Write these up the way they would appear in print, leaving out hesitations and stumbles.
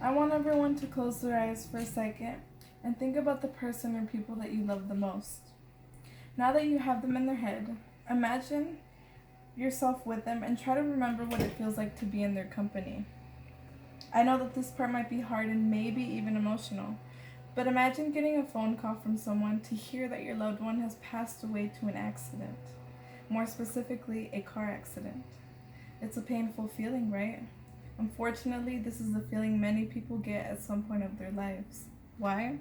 I want everyone to close their eyes for a second and think about the person or people that you love the most. Now that you have them in their head, imagine yourself with them and try to remember what it feels like to be in their company. I know that this part might be hard and maybe even emotional, but imagine getting a phone call from someone to hear that your loved one has passed away to an accident. More specifically, a car accident. It's a painful feeling, right? Unfortunately, this is the feeling many people get at some point of their lives. Why?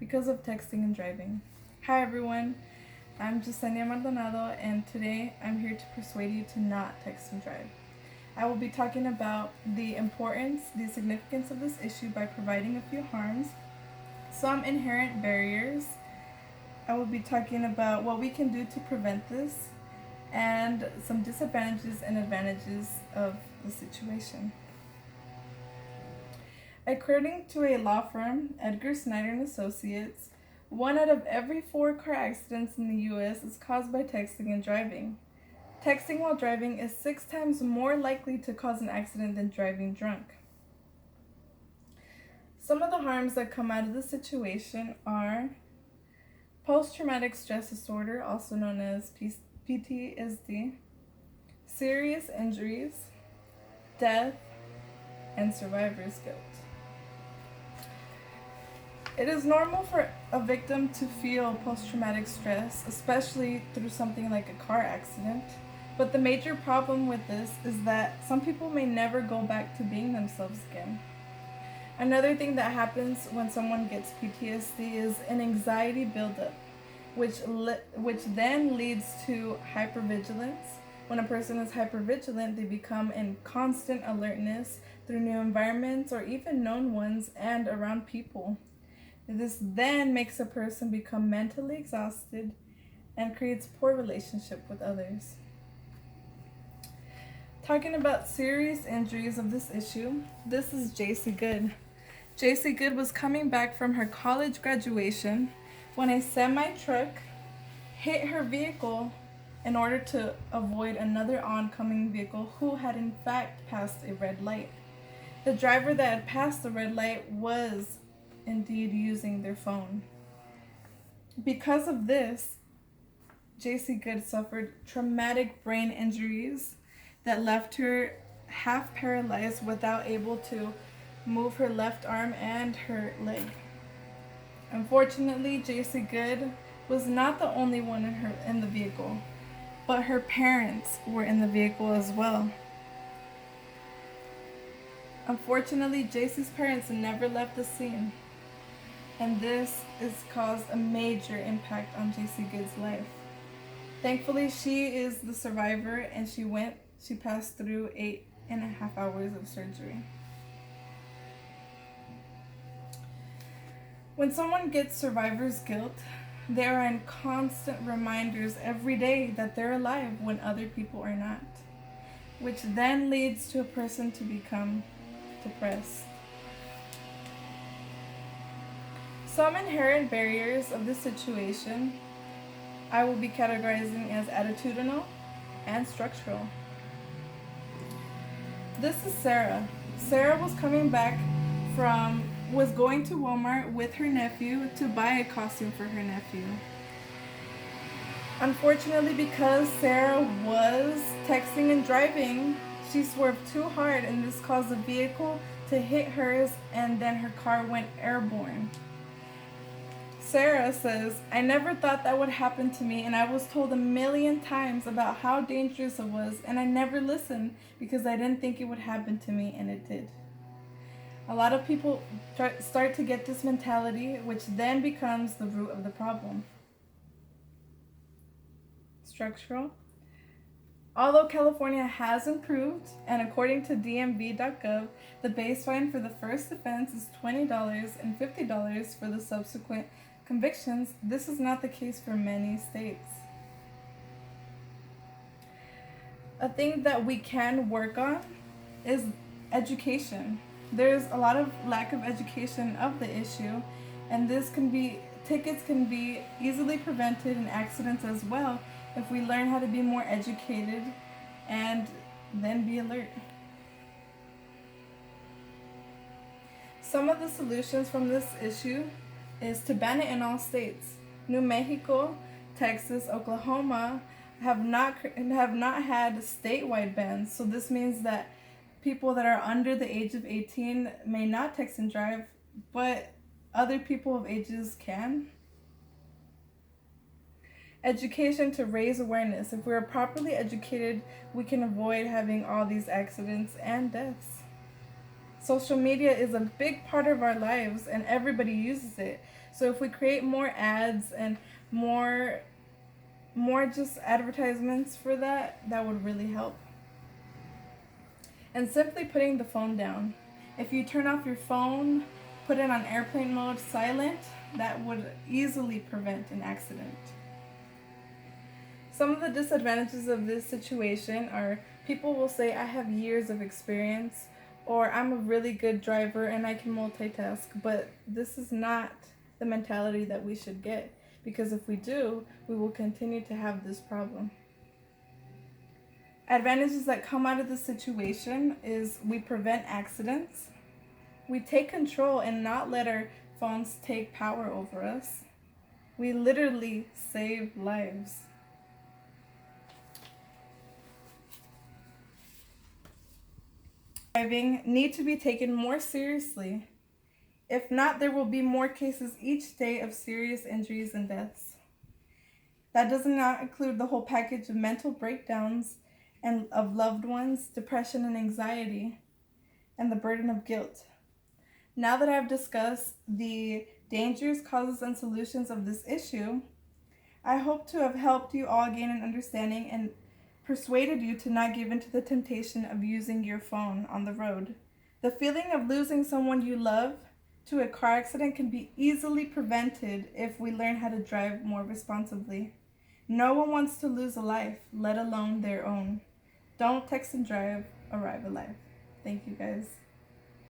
Because of texting and driving. Hi everyone, I'm Jasenia Maldonado, and today I'm here to persuade you to not text and drive. I will be talking about the importance, the significance of this issue by providing a few harms, some inherent barriers. I will be talking about what we can do to prevent this, and some disadvantages and advantages of the situation. According to a law firm, Edgar Snyder and Associates, 1 out of every 4 car accidents in the US is caused by texting and driving. Texting while driving is 6 times more likely to cause an accident than driving drunk. Some of the harms that come out of the situation are post-traumatic stress disorder, also known as PTSD, serious injuries, death, and survivor's guilt. It is normal for a victim to feel post-traumatic stress, especially through something like a car accident. But the major problem with this is that some people may never go back to being themselves again. Another thing that happens when someone gets PTSD is an anxiety buildup, which then leads to hypervigilance. When a person is hypervigilant, they become in constant alertness through new environments or even known ones and around people. This then makes a person become mentally exhausted and creates poor relationship with others. Talking about serious injuries of this issue, this is JC Good. JC Good was coming back from her college graduation when a semi-truck hit her vehicle in order to avoid another oncoming vehicle who had in fact passed a red light. The driver that had passed the red light was indeed using their phone. Because of this, JC Good suffered traumatic brain injuries that left her half paralyzed without able to move her left arm and her leg. Unfortunately, JC Good was not the only one in the vehicle, but her parents were in the vehicle as well. Unfortunately, JC's parents never left the scene, and this has caused a major impact on JC Good's life. Thankfully, she is the survivor, and she passed through 8.5 hours of surgery. When someone gets survivor's guilt, they are in constant reminders every day that they're alive when other people are not, which then leads to a person to become depressed. Some inherent barriers of this situation I will be categorizing as attitudinal and structural. This is Sarah. Sarah was was going to Walmart with her nephew to buy a costume for her nephew. Unfortunately, because Sarah was texting and driving, she swerved too hard, and this caused the vehicle to hit hers, and then her car went airborne. Sarah says, "I never thought that would happen to me, and I was told 1,000,000 times about how dangerous it was, and I never listened because I didn't think it would happen to me, and it did." A lot of people start to get this mentality, which then becomes the root of the problem. Structural. Although California has improved, and according to DMV.gov, the base fine for the first offense is $20 and $50 for the subsequent convictions, this is not the case for many states. A thing that we can work on is education. There's a lot of lack of education of the issue, and tickets can be easily prevented, and accidents as well, if we learn how to be more educated and then be alert. Some of the solutions from this issue is to ban it in all states. New Mexico, Texas, Oklahoma have not had statewide bans, so this means that people that are under the age of 18 may not text and drive, but other people of ages can. Education to raise awareness. If we are properly educated, we can avoid having all these accidents and deaths. Social media is a big part of our lives and everybody uses it. So if we create more ads and more just advertisements for that would really help. And simply putting the phone down. If you turn off your phone, put it on airplane mode, silent, that would easily prevent an accident. Some of the disadvantages of this situation are people will say, I have years of experience, or I'm a really good driver and I can multitask, but this is not the mentality that we should get, because if we do, we will continue to have this problem. Advantages that come out of this situation is we prevent accidents, we take control and not let our phones take power over us, we literally save lives. Driving need to be taken more seriously. If not, there will be more cases each day of serious injuries and deaths. That does not include the whole package of mental breakdowns and of loved ones, depression and anxiety, and the burden of guilt. Now that I've discussed the dangers, causes, and solutions of this issue, I hope to have helped you all gain an understanding and persuaded you to not give in to the temptation of using your phone on the road. The feeling of losing someone you love to a car accident can be easily prevented if we learn how to drive more responsibly. No one wants to lose a life, let alone their own. Don't text and drive, arrive alive. Thank you guys.